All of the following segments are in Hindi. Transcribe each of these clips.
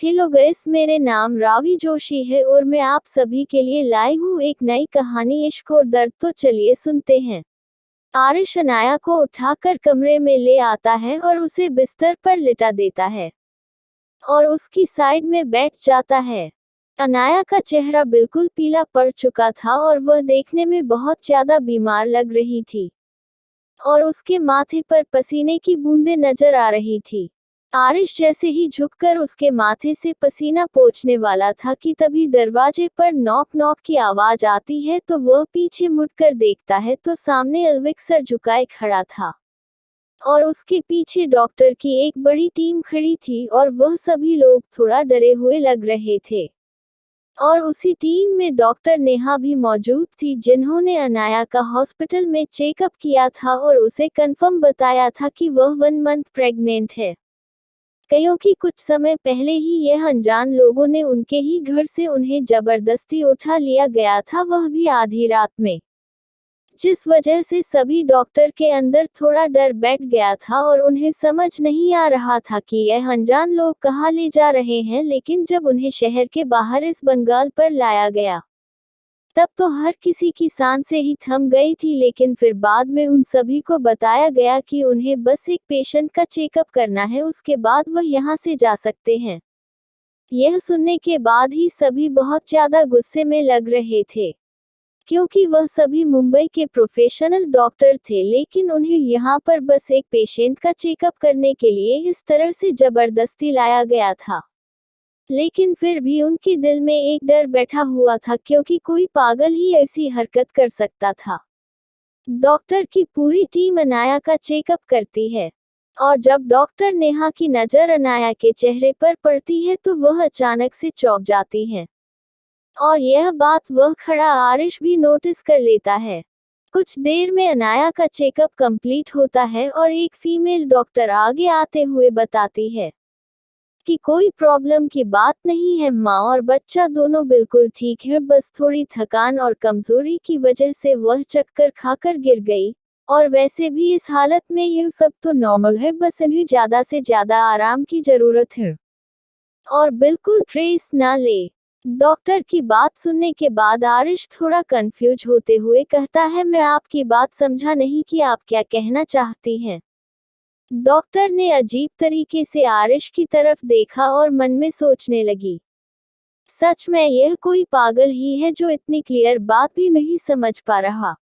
हेलो गाइस, मेरे नाम रावी जोशी है और मैं आप सभी के लिए लाई हूँ एक नई कहानी इश्क और दर्द। तो चलिए सुनते हैं। आरिश अनाया को उठाकर कमरे में ले आता है और उसे बिस्तर पर लिटा देता है और उसकी साइड में बैठ जाता है। अनाया का चेहरा बिल्कुल पीला पड़ चुका था और वह देखने में बहुत ज्यादा बीमार लग रही थी और उसके माथे पर पसीने की बूंदें नजर आ रही थी। आरिश जैसे ही झुककर उसके माथे से पसीना पोंछने वाला था कि तभी दरवाजे पर नॉक नॉक की आवाज आती है। तो वह पीछे मुड़कर देखता है तो सामने अलविक सर झुकाए खड़ा था और उसके पीछे डॉक्टर की एक बड़ी टीम खड़ी थी और वह सभी लोग थोड़ा डरे हुए लग रहे थे। और उसी टीम में डॉक्टर नेहा भी मौजूद थी, जिन्होंने अनाया का हॉस्पिटल में चेकअप किया था और उसे कंफर्म बताया था कि वह 1 मंथ प्रेग्नेंट है। क्योंकि कुछ समय पहले ही यह अनजान लोगों ने उनके ही घर से उन्हें जबरदस्ती उठा लिया गया था, वह भी आधी रात में, जिस वजह से सभी डॉक्टर के अंदर थोड़ा डर बैठ गया था और उन्हें समझ नहीं आ रहा था कि यह अनजान लोग कहाँ ले जा रहे हैं। लेकिन जब उन्हें शहर के बाहर इस बंगाल पर लाया गया तब तो हर किसी की सांसें ही थम गई थी। लेकिन फिर बाद में उन सभी को बताया गया कि उन्हें बस एक पेशेंट का चेकअप करना है, उसके बाद वह यहाँ से जा सकते हैं। यह सुनने के बाद ही सभी बहुत ज्यादा गुस्से में लग रहे थे, क्योंकि वह सभी मुंबई के प्रोफेशनल डॉक्टर थे, लेकिन उन्हें यहाँ पर बस एक पेशेंट का चेकअप करने के लिए इस तरह से जबरदस्ती लाया गया था। लेकिन फिर भी उनके दिल में एक डर बैठा हुआ था, क्योंकि कोई पागल ही ऐसी हरकत कर सकता था। डॉक्टर की पूरी टीम अनाया का चेकअप करती है और जब डॉक्टर नेहा की नजर अनाया के चेहरे पर पड़ती है तो वह अचानक से चौंक जाती है और यह बात वह खड़ा आरिश भी नोटिस कर लेता है। कुछ देर में अनाया का चेकअप कंप्लीट होता है और एक फीमेल डॉक्टर आगे आते हुए बताती है कि कोई प्रॉब्लम की बात नहीं है, माँ और बच्चा दोनों बिल्कुल ठीक है, बस थोड़ी थकान और कमजोरी की वजह से वह चक्कर खाकर गिर गई और वैसे भी इस हालत में यह सब तो नॉर्मल है, बस इन्हें ज्यादा से ज्यादा आराम की जरूरत है और बिल्कुल स्ट्रेस ना ले। डॉक्टर की बात सुनने के बाद आरिश थोड़ा कंफ्यूज होते हुए कहता है, मैं आपकी बात समझा नहीं कि आप क्या कहना चाहती हैं। डॉक्टर ने अजीब तरीके से आरिश की तरफ देखा और मन में सोचने लगी, सच में यह कोई पागल ही है जो इतनी क्लियर बात भी नहीं समझ पा रहा।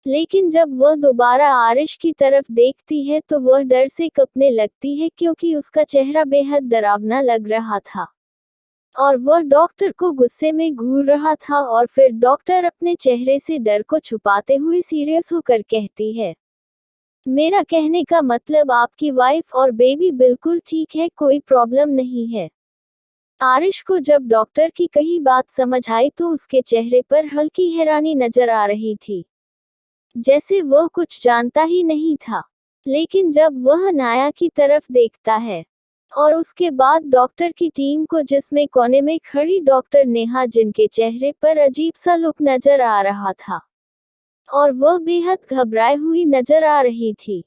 लेकिन जब वह दोबारा आरिश की तरफ देखती है तो वह डर से कांपने लगती है, क्योंकि उसका चेहरा बेहद डरावना लग रहा था और वह डॉक्टर को गुस्से में घूर रहा था। और फिर डॉक्टर अपने चेहरे से डर को छुपाते हुए सीरियस होकर कहती है, मेरा कहने का मतलब आपकी वाइफ और बेबी बिल्कुल ठीक है, कोई प्रॉब्लम नहीं है। आरिश को जब डॉक्टर की कही बात समझ आई तो उसके चेहरे पर हल्की हैरानी नजर आ रही थी, जैसे वह कुछ जानता ही नहीं था। लेकिन जब वह अनाया की तरफ देखता है और उसके बाद डॉक्टर की टीम को, जिसमें कोने में खड़ी डॉक्टर नेहा, जिनके चेहरे पर अजीब सा लुक नजर आ रहा था और वह बेहद घबराई हुई नजर आ रही थी,